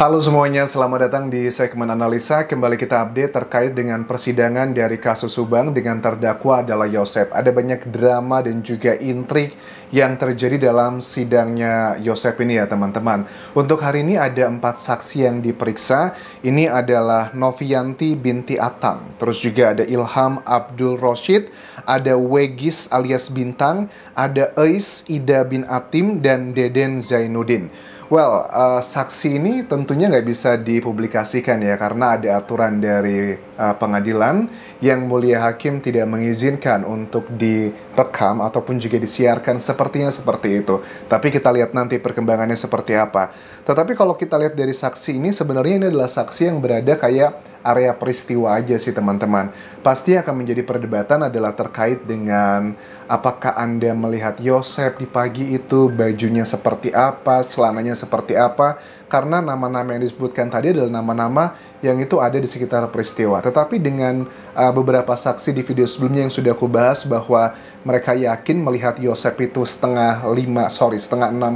Halo semuanya, selamat datang di segmen analisa. Kembali kita update terkait dengan persidangan dari kasus Subang dengan terdakwa adalah Yosep. Ada banyak drama dan juga intrik yang terjadi dalam sidangnya Yosep ini ya teman-teman. Untuk hari ini ada 4 saksi yang diperiksa. Ini adalah Novianti binti Atang, terus juga ada Ilham Abdul Roshid, ada Wegis alias Bintang, ada Eis Ida bin Atim, dan Deden Zainuddin. Well, saksi ini tentunya nggak bisa dipublikasikan ya, karena ada aturan dari pengadilan yang mulia hakim tidak mengizinkan untuk direkam ataupun juga disiarkan sepertinya seperti itu. Tapi kita lihat nanti perkembangannya seperti apa. Tetapi kalau kita lihat dari saksi ini, sebenarnya ini adalah saksi yang berada kayak area peristiwa aja sih teman-teman. Pasti akan menjadi perdebatan adalah terkait dengan apakah Anda melihat Yosep di pagi itu, bajunya seperti apa, celananya seperti apa. Karena nama-nama yang disebutkan tadi adalah nama-nama yang itu ada di sekitar peristiwa. Tetapi dengan beberapa saksi di video sebelumnya yang sudah aku bahas bahwa mereka yakin melihat Yosep itu setengah 6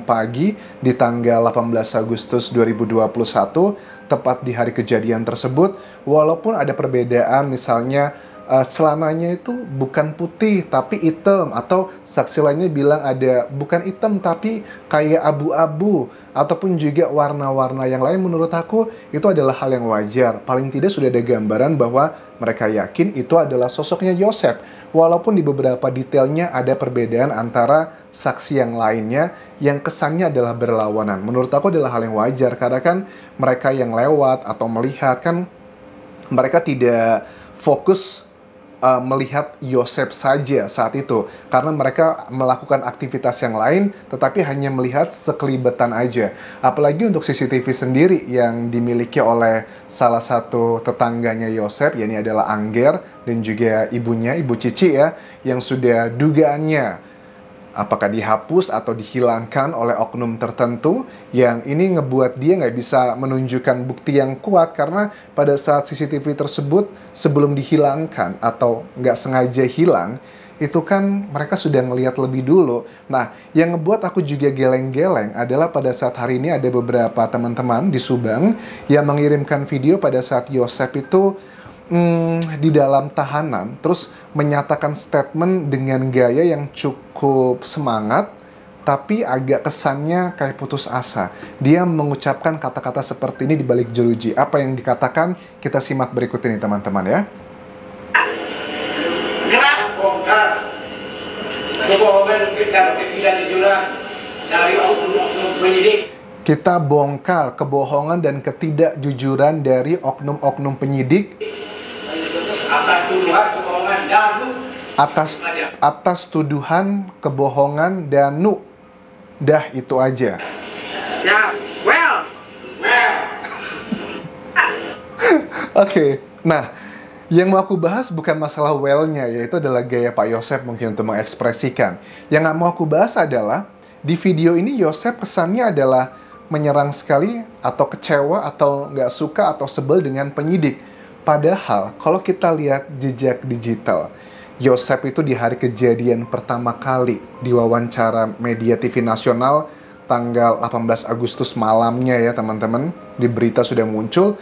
pagi di tanggal 18 Agustus 2021, tepat di hari kejadian tersebut. Walaupun ada perbedaan, misalnya celananya itu bukan putih tapi hitam, atau saksi lainnya bilang ada bukan hitam tapi kayak abu-abu, ataupun juga warna-warna yang lain. Menurut aku itu adalah hal yang wajar. Paling tidak sudah ada gambaran bahwa mereka yakin itu adalah sosoknya Yosep, walaupun di beberapa detailnya ada perbedaan antara saksi yang lainnya yang kesannya adalah berlawanan. Menurut aku adalah hal yang wajar, karena kan mereka yang lewat atau melihat kan mereka tidak fokus melihat Yosep saja saat itu, karena mereka melakukan aktivitas yang lain tetapi hanya melihat sekelibetan aja. Apalagi untuk CCTV sendiri yang dimiliki oleh salah satu tetangganya Yosep, yakni adalah Angger dan juga ibunya, Ibu Cici ya, yang sudah dugaannya apakah dihapus atau dihilangkan oleh oknum tertentu, yang ini ngebuat dia nggak bisa menunjukkan bukti yang kuat, karena pada saat CCTV tersebut sebelum dihilangkan atau nggak sengaja hilang, itu kan mereka sudah ngelihat lebih dulu. Nah, yang ngebuat aku juga geleng-geleng adalah pada saat hari ini ada beberapa teman-teman di Subang yang mengirimkan video pada saat Yosep itu di dalam tahanan, terus menyatakan statement dengan gaya yang cukup semangat, tapi agak kesannya kayak putus asa. Dia mengucapkan kata-kata seperti ini di balik jeruji. Apa yang dikatakan? Kita simak berikut ini teman-teman ya. Gerak bongkar kebohongan dan ketidakjujuran dari oknum penyidik. Kita bongkar kebohongan dan ketidakjujuran dari oknum-oknum penyidik atas tuduhan kebohongan dan atas tuduhan kebohongan dan dah itu aja. ya well Oke. Nah, yang mau aku bahas bukan masalah well-nya, yaitu adalah gaya Pak Yosep mungkin untuk mengekspresikan. Yang nggak mau aku bahas adalah di video ini Yosep kesannya adalah menyerang sekali, atau kecewa, atau nggak suka, atau sebel dengan penyidik. Padahal kalau kita lihat jejak digital, Yosep itu di hari kejadian pertama kali diwawancara media TV nasional tanggal 18 Agustus malamnya ya teman-teman, di berita sudah muncul,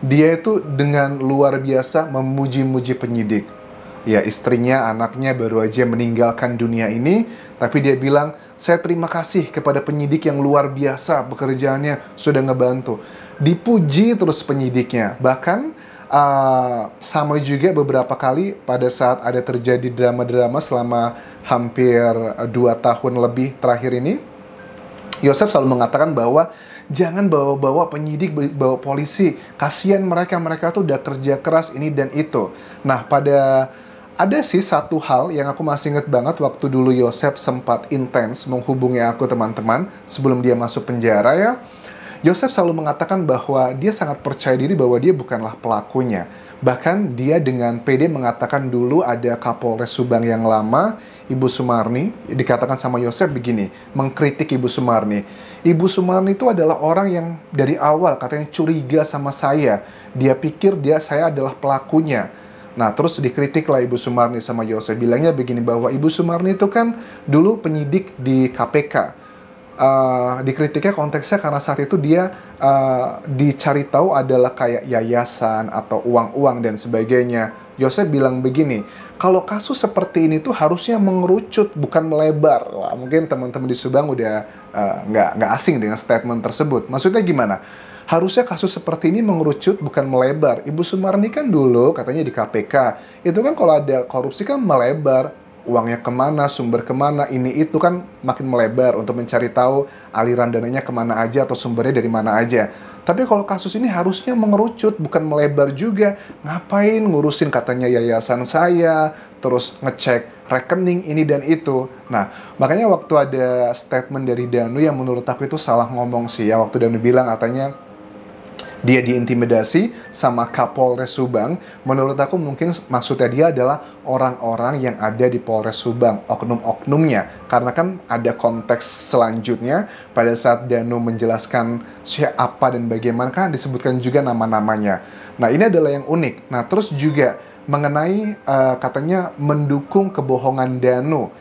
dia itu dengan luar biasa memuji-muji penyidik. Ya, istrinya, anaknya baru aja meninggalkan dunia ini, tapi dia bilang, saya terima kasih kepada penyidik yang luar biasa, pekerjaannya sudah ngebantu. Dipuji terus penyidiknya. Bahkan sama juga beberapa kali pada saat ada terjadi drama-drama selama hampir 2 tahun lebih terakhir ini, Yosep selalu mengatakan bahwa jangan bawa-bawa penyidik, bawa polisi, kasihan mereka tuh udah kerja keras ini dan itu. Nah, ada sih satu hal yang aku masih inget banget waktu dulu Yosep sempat intens menghubungi aku teman-teman sebelum dia masuk penjara ya. Yosep selalu mengatakan bahwa dia sangat percaya diri bahwa dia bukanlah pelakunya. Bahkan dia dengan pede mengatakan dulu ada Kapolres Subang yang lama, Ibu Sumarni, dikatakan sama Yosep begini, mengkritik Ibu Sumarni. Ibu Sumarni itu adalah orang yang dari awal katanya curiga sama saya. Dia pikir saya adalah pelakunya. Nah, terus dikritiklah Ibu Sumarni sama Yosep. Bilangnya begini, bahwa Ibu Sumarni itu kan dulu penyidik di KPK. dikritiknya konteksnya karena saat itu dia dicari tahu adalah kayak yayasan atau uang-uang dan sebagainya. Yosef bilang begini, kalau kasus seperti ini tuh harusnya mengerucut bukan melebar. Wah, mungkin teman-teman di Subang udah nggak asing dengan statement tersebut. Maksudnya gimana? Harusnya kasus seperti ini mengerucut bukan melebar. Ibu Sumarni kan dulu katanya di KPK, itu kan kalau ada korupsi kan melebar. Uangnya kemana, sumber kemana, ini itu kan makin melebar untuk mencari tahu aliran dananya kemana aja atau sumbernya dari mana aja. Tapi kalau kasus ini harusnya mengerucut, bukan melebar juga. Ngapain ngurusin katanya yayasan saya, terus ngecek rekening ini dan itu. Nah, makanya waktu ada statement dari Danu yang menurut aku itu salah ngomong sih ya. Waktu Danu bilang katanya dia diintimidasi sama Kapolres Subang. Menurut aku mungkin maksudnya dia adalah orang-orang yang ada di Polres Subang, oknum-oknumnya. Karena kan ada konteks selanjutnya pada saat Danu menjelaskan siapa dan bagaimana kan disebutkan juga nama-namanya. Nah, ini adalah yang unik. Nah, terus juga mengenai katanya mendukung kebohongan Danu.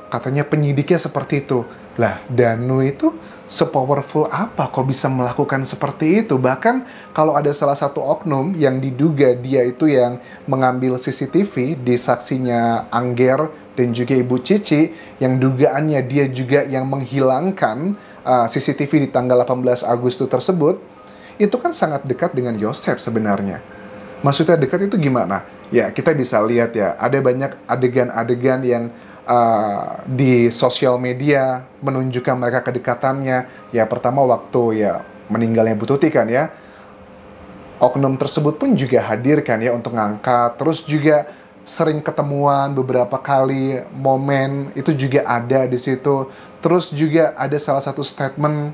Katanya penyidiknya seperti itu. Lah, Danu itu sepowerful apa kok bisa melakukan seperti itu? Bahkan kalau ada salah satu oknum yang diduga dia itu yang mengambil CCTV di saksinya Angger dan juga Ibu Cici, yang dugaannya dia juga yang menghilangkan CCTV di tanggal 18 Agustus tersebut, itu kan sangat dekat dengan Yosef sebenarnya. Maksudnya dekat itu gimana? Ya, kita bisa lihat ya, ada banyak adegan-adegan yang di sosial media menunjukkan mereka kedekatannya. Ya, pertama waktu ya meninggalnya Bu Tuti kan ya, oknum tersebut pun juga hadir kan ya untuk ngangkat. Terus juga sering ketemuan beberapa kali, momen itu juga ada di situ. Terus juga ada salah satu statement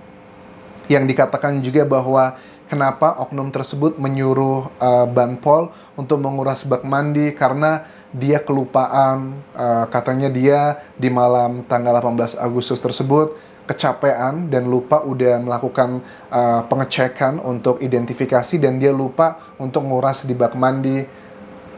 yang dikatakan juga bahwa kenapa oknum tersebut menyuruh Banpol untuk menguras bak mandi karena dia kelupaan. Katanya dia di malam tanggal 18 Agustus tersebut kecapean dan lupa udah melakukan pengecekan untuk identifikasi dan dia lupa untuk nguras di bak mandi.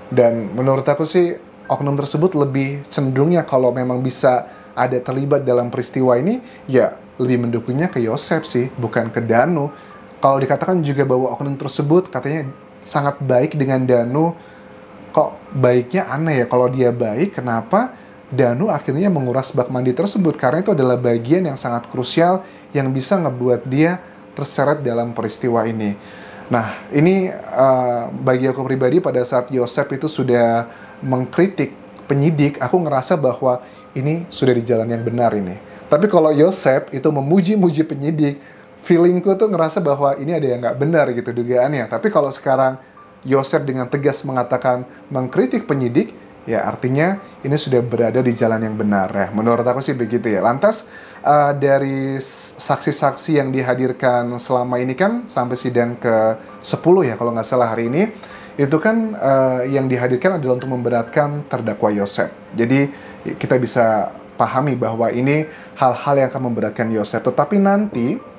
Dan menurut aku sih oknum tersebut lebih cenderungnya kalau memang bisa ada terlibat dalam peristiwa ini, ya lebih mendukungnya ke Yosef sih, bukan ke Danu. Kalau dikatakan juga bahwa oknum tersebut katanya sangat baik dengan Danu, kok baiknya aneh ya. Kalau dia baik, kenapa Danu akhirnya menguras bak mandi tersebut? Karena itu adalah bagian yang sangat krusial yang bisa ngebuat dia terseret dalam peristiwa ini. Nah, ini bagi aku pribadi pada saat Yosef itu sudah mengkritik penyidik, aku ngerasa bahwa ini sudah di jalan yang benar ini. Tapi kalau Yosef itu memuji-muji penyidik, feelingku tuh ngerasa bahwa ini ada yang nggak benar gitu dugaannya. Tapi kalau sekarang Yosef dengan tegas mengatakan mengkritik penyidik, ya artinya ini sudah berada di jalan yang benar ya. Menurut aku sih begitu ya. Lantas dari saksi-saksi yang dihadirkan selama ini kan sampai sidang ke-10 ya kalau nggak salah hari ini, itu kan yang dihadirkan adalah untuk memberatkan terdakwa Yosef. Jadi kita bisa pahami bahwa ini hal-hal yang akan memberatkan Yosef. Tetapi nanti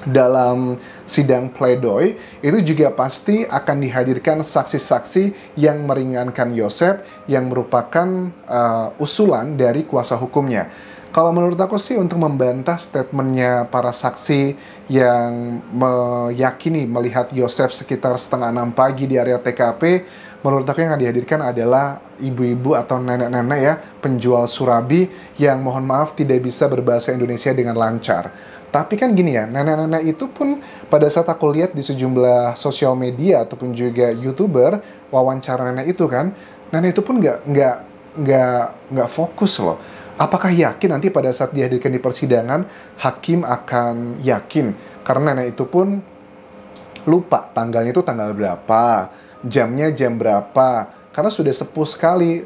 dalam sidang pledoi itu juga pasti akan dihadirkan saksi-saksi yang meringankan Yosef yang merupakan usulan dari kuasa hukumnya. Kalau menurut aku sih untuk membantah statementnya para saksi yang meyakini melihat Yosef sekitar 5:30 pagi di area TKP, menurut aku yang akan dihadirkan adalah ibu-ibu atau nenek-nenek ya, penjual surabi yang mohon maaf tidak bisa berbahasa Indonesia dengan lancar. Tapi kan gini ya, nenek-nenek itu pun pada saat aku lihat di sejumlah sosial media ataupun juga YouTuber wawancara nenek itu kan, nenek itu pun nggak fokus loh. Apakah yakin nanti pada saat dihadirkan di persidangan hakim akan yakin? Karena nenek itu pun lupa tanggalnya itu tanggal berapa, jamnya jam berapa. Karena sudah sepuh sekali.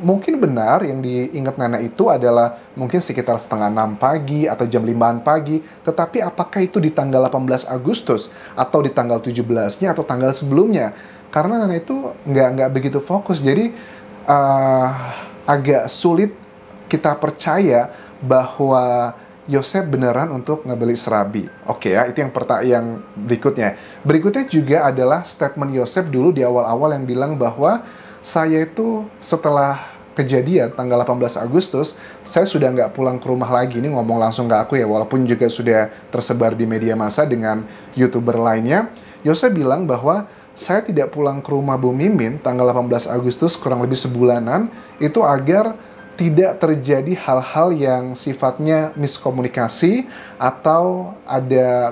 Mungkin benar yang diingat nenek itu adalah mungkin sekitar 5:30 pagi atau jam 5-an pagi. Tetapi apakah itu di tanggal 18 Agustus atau di tanggal 17-nya atau tanggal sebelumnya? Karena nenek itu nggak begitu fokus. Jadi agak sulit kita percaya bahwa Yosef beneran untuk ngebeli serabi. Oke ya, itu yang berikutnya. Berikutnya juga adalah statement Yosef dulu di awal-awal yang bilang bahwa saya itu setelah kejadian tanggal 18 Agustus, saya sudah nggak pulang ke rumah lagi. Ini ngomong langsung ke aku ya, walaupun juga sudah tersebar di media massa dengan YouTuber lainnya. Yosep bilang bahwa saya tidak pulang ke rumah Bu Mimin tanggal 18 Agustus kurang lebih sebulanan, itu agar tidak terjadi hal-hal yang sifatnya miskomunikasi atau ada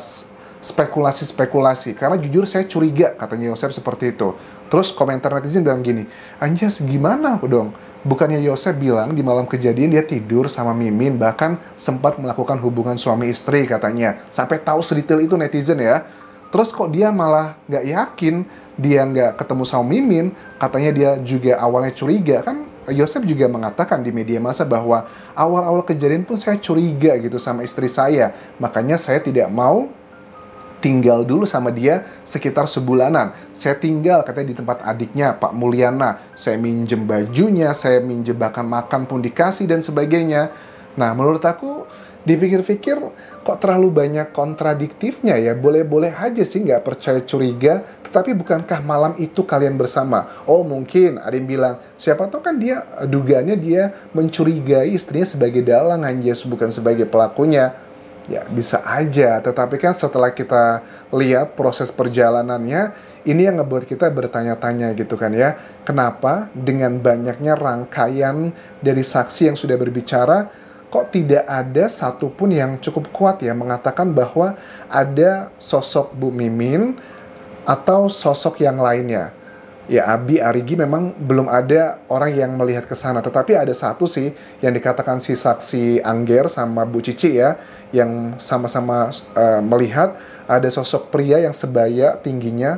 spekulasi-spekulasi. Karena jujur saya curiga, katanya Yosep seperti itu. Terus komentar netizen bilang gini, Anjas gimana dong? Bukannya Yosep bilang di malam kejadian dia tidur sama Mimin, bahkan sempat melakukan hubungan suami istri katanya. Sampai tahu sedetail itu netizen ya. Terus kok dia malah nggak yakin, dia nggak ketemu sama Mimin, katanya dia juga awalnya curiga. Kan Yosep juga mengatakan di media massa bahwa awal-awal kejadian pun saya curiga gitu sama istri saya. Makanya saya tidak mau tinggal dulu sama dia sekitar sebulanan. Saya tinggal katanya di tempat adiknya, Pak Mulyana. Saya minjem bajunya, saya minjem bahkan makan pun dikasih dan sebagainya. Nah, menurut aku dipikir-pikir kok terlalu banyak kontradiktifnya ya. Boleh-boleh aja sih nggak percaya curiga, tetapi bukankah malam itu kalian bersama? Oh mungkin ada yang bilang, siapa tahu kan dia, dugaannya dia mencurigai istrinya sebagai dalang Anjas, bukan sebagai pelakunya. Ya bisa aja, tetapi kan setelah kita lihat proses perjalanannya, ini yang ngebuat kita bertanya-tanya gitu kan ya. Kenapa dengan banyaknya rangkaian dari saksi yang sudah berbicara, kok tidak ada satupun yang cukup kuat ya mengatakan bahwa ada sosok Bu Mimin atau sosok yang lainnya. Ya Abi, Arigi memang belum ada orang yang melihat ke sana. Tetapi ada satu sih yang dikatakan si saksi Angger sama Bu Cici ya, yang sama-sama melihat ada sosok pria yang sebaya tingginya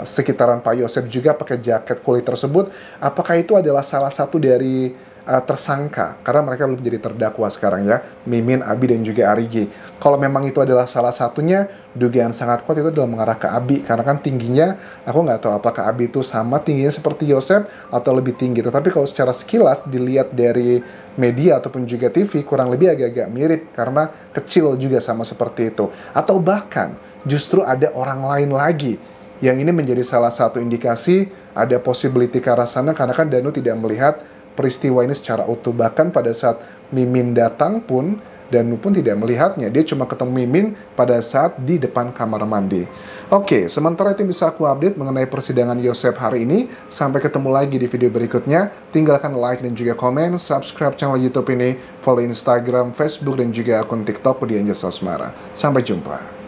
sekitaran Pak Yosep juga pakai jaket kulit tersebut. Apakah itu adalah salah satu dari tersangka? Karena mereka belum jadi terdakwa sekarang ya, Mimin, Abi, dan juga Arigi. Kalau memang itu adalah salah satunya, dugaan sangat kuat itu adalah mengarah ke Abi. Karena kan tingginya, aku nggak tahu apakah Abi itu sama tingginya seperti Yosep atau lebih tinggi. Tetapi kalau secara sekilas dilihat dari media ataupun juga TV, kurang lebih agak-agak mirip karena kecil juga sama seperti itu. Atau bahkan justru ada orang lain lagi. Yang ini menjadi salah satu indikasi ada possibility ke arah sana, karena kan Danu tidak melihat peristiwa ini secara utuh. Bahkan pada saat Mimin datang pun, Danu pun tidak melihatnya. Dia cuma ketemu Mimin pada saat di depan kamar mandi. Oke, sementara itu bisa aku update mengenai persidangan Yosep hari ini. Sampai ketemu lagi di video berikutnya. Tinggalkan like dan juga komen, subscribe channel YouTube ini, follow Instagram, Facebook, dan juga akun TikTok Budi Anjas Asmara. Sampai jumpa.